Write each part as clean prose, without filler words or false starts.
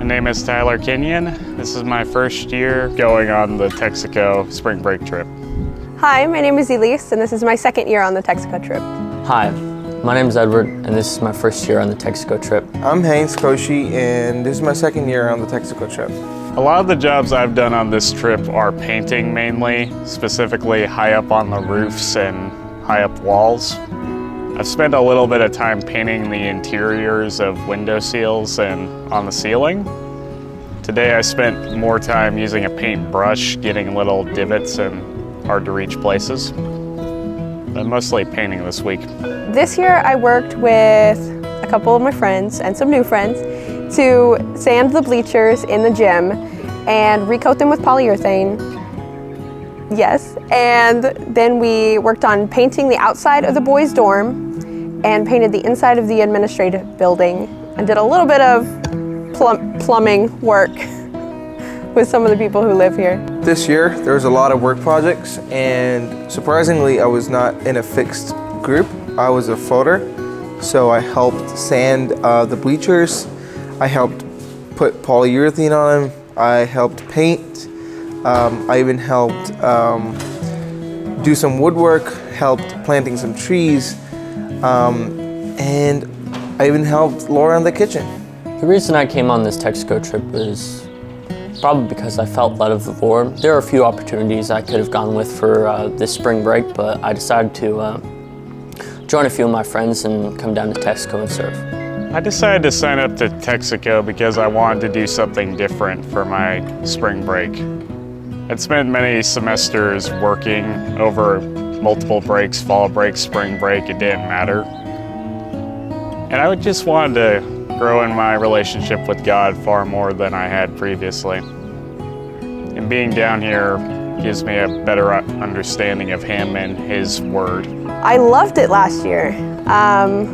My name is Tyler Kenyon. This is my first year going on the Texico Spring Break trip. Hi, my name is Elise, and this is my second year on the Texico trip. Hi, my name is Edward, and this is my first year on the Texico trip. I'm Haynes Koshi, and this is my second year on the Texico trip. A lot of the jobs I've done on this trip are painting mainly, specifically high up on the roofs and high up walls. I've spent a little bit of time painting the interiors of window seals and on the ceiling. Today I spent more time using a paintbrush, getting little divots in hard to reach places. But mostly painting this week. This year I worked with a couple of my friends and some new friends to sand the bleachers in the gym and recoat them with polyurethane. Yes, and then we worked on painting the outside of the boys' dorm and painted the inside of the administrative building and did a little bit of plumbing work with some of the people who live here. This year, there was a lot of work projects, and surprisingly, I was not in a fixed group. I was a floater, so I helped sand the bleachers. I helped put polyurethane on them. I helped paint. I even helped do some woodwork, helped planting some trees, and I even helped Laura in the kitchen. The reason I came on this Texico trip is probably because I felt led of the Lord. There are a few opportunities I could have gone with for this spring break, but I decided to join a few of my friends and come down to Texico and serve. I decided to sign up to Texico because I wanted to do something different for my spring break. I'd spent many semesters working over multiple breaks, fall break, spring break, it didn't matter. And I just wanted to grow in my relationship with God far more than I had previously. And being down here gives me a better understanding of Him and His Word. I loved it last year.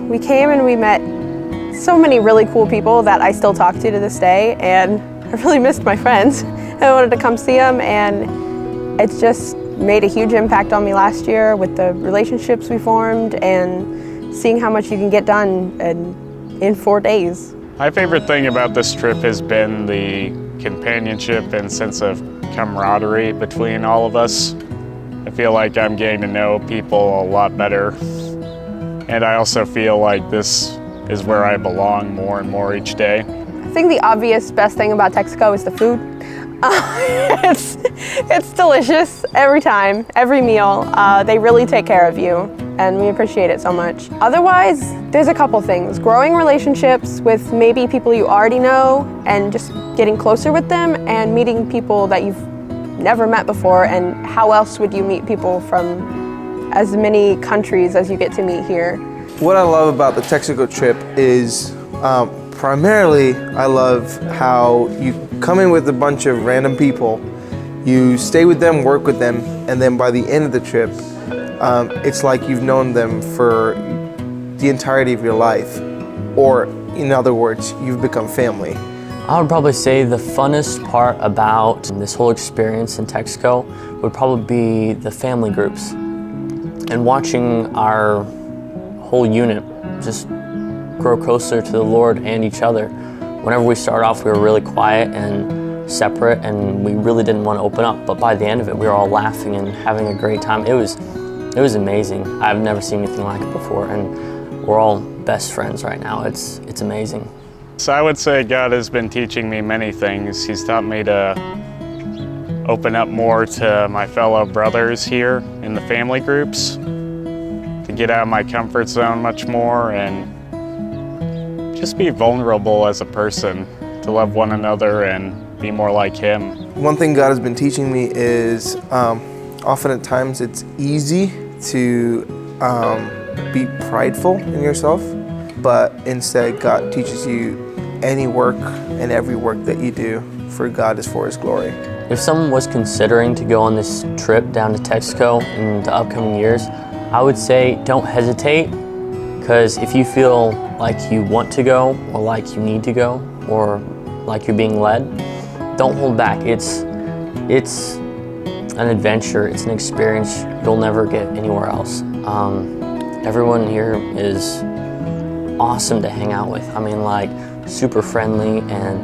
We came and we met so many really cool people that I still talk to this day, and I really missed my friends. I wanted to come see them, and it's just made a huge impact on me last year with the relationships we formed and seeing how much you can get done in 4 days. My favorite thing about this trip has been the companionship and sense of camaraderie between all of us. I feel like I'm getting to know people a lot better, and I also feel like this is where I belong more and more each day. I think the obvious best thing about Texico is the food. It's delicious every time, every meal. They really take care of you, and we appreciate it so much. Otherwise, there's a couple things. Growing relationships with maybe people you already know and just getting closer with them, and meeting people that you've never met before, and how else would you meet people from as many countries as you get to meet here. What I love about the Texico trip is primarily I love how you come in with a bunch of random people, you stay with them, work with them, and then by the end of the trip, it's like you've known them for the entirety of your life, or in other words, you've become family. I would probably say the funnest part about this whole experience in Texico would probably be the family groups and watching our whole unit just grow closer to the Lord and each other. Whenever we started off, we were really quiet and separate, and we really didn't want to open up, but by the end of it, we were all laughing and having a great time. It was amazing. I've never seen anything like it before, and we're all best friends right now. It's amazing. So I would say God has been teaching me many things. He's taught me to open up more to my fellow brothers here in the family groups, to get out of my comfort zone much more, and just be vulnerable as a person, to love one another and be more like Him. One thing God has been teaching me is often at times it's easy to be prideful in yourself, but instead God teaches you any work and every work that you do for God is for His glory. If someone was considering to go on this trip down to Texico in the upcoming years, I would say don't hesitate, because if you feel like you want to go, or like you need to go, or like you're being led, don't hold back. It's an adventure, it's an experience you'll never get anywhere else. Everyone here is awesome to hang out with. I mean, like, super friendly, and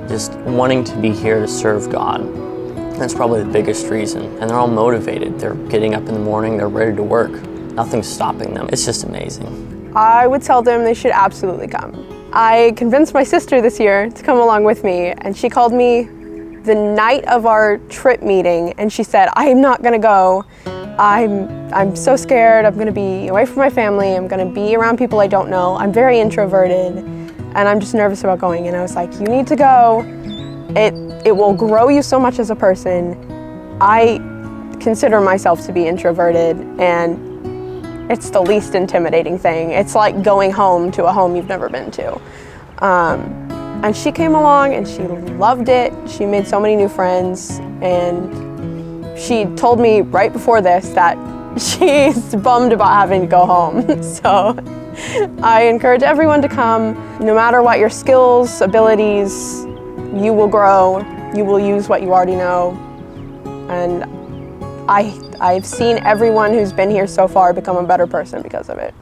just wanting to be here to serve God. That's probably the biggest reason. And they're all motivated. They're getting up in the morning, they're ready to work. Nothing's stopping them. It's just amazing. I would tell them they should absolutely come. I convinced my sister this year to come along with me, and she called me the night of our trip meeting, and she said, I'm not gonna go. I'm so scared. I'm gonna be away from my family. I'm gonna be around people I don't know. I'm very introverted, and I'm just nervous about going. And I was like, you need to go. It will grow you so much as a person. I consider myself to be introverted, and it's the least intimidating thing. It's like going home to a home you've never been to. And she came along and she loved it. She made so many new friends, and she told me right before this that she's bummed about having to go home. So I encourage everyone to come. No matter what your skills, abilities, you will grow. You will use what you already know. And I've seen everyone who's been here so far become a better person because of it.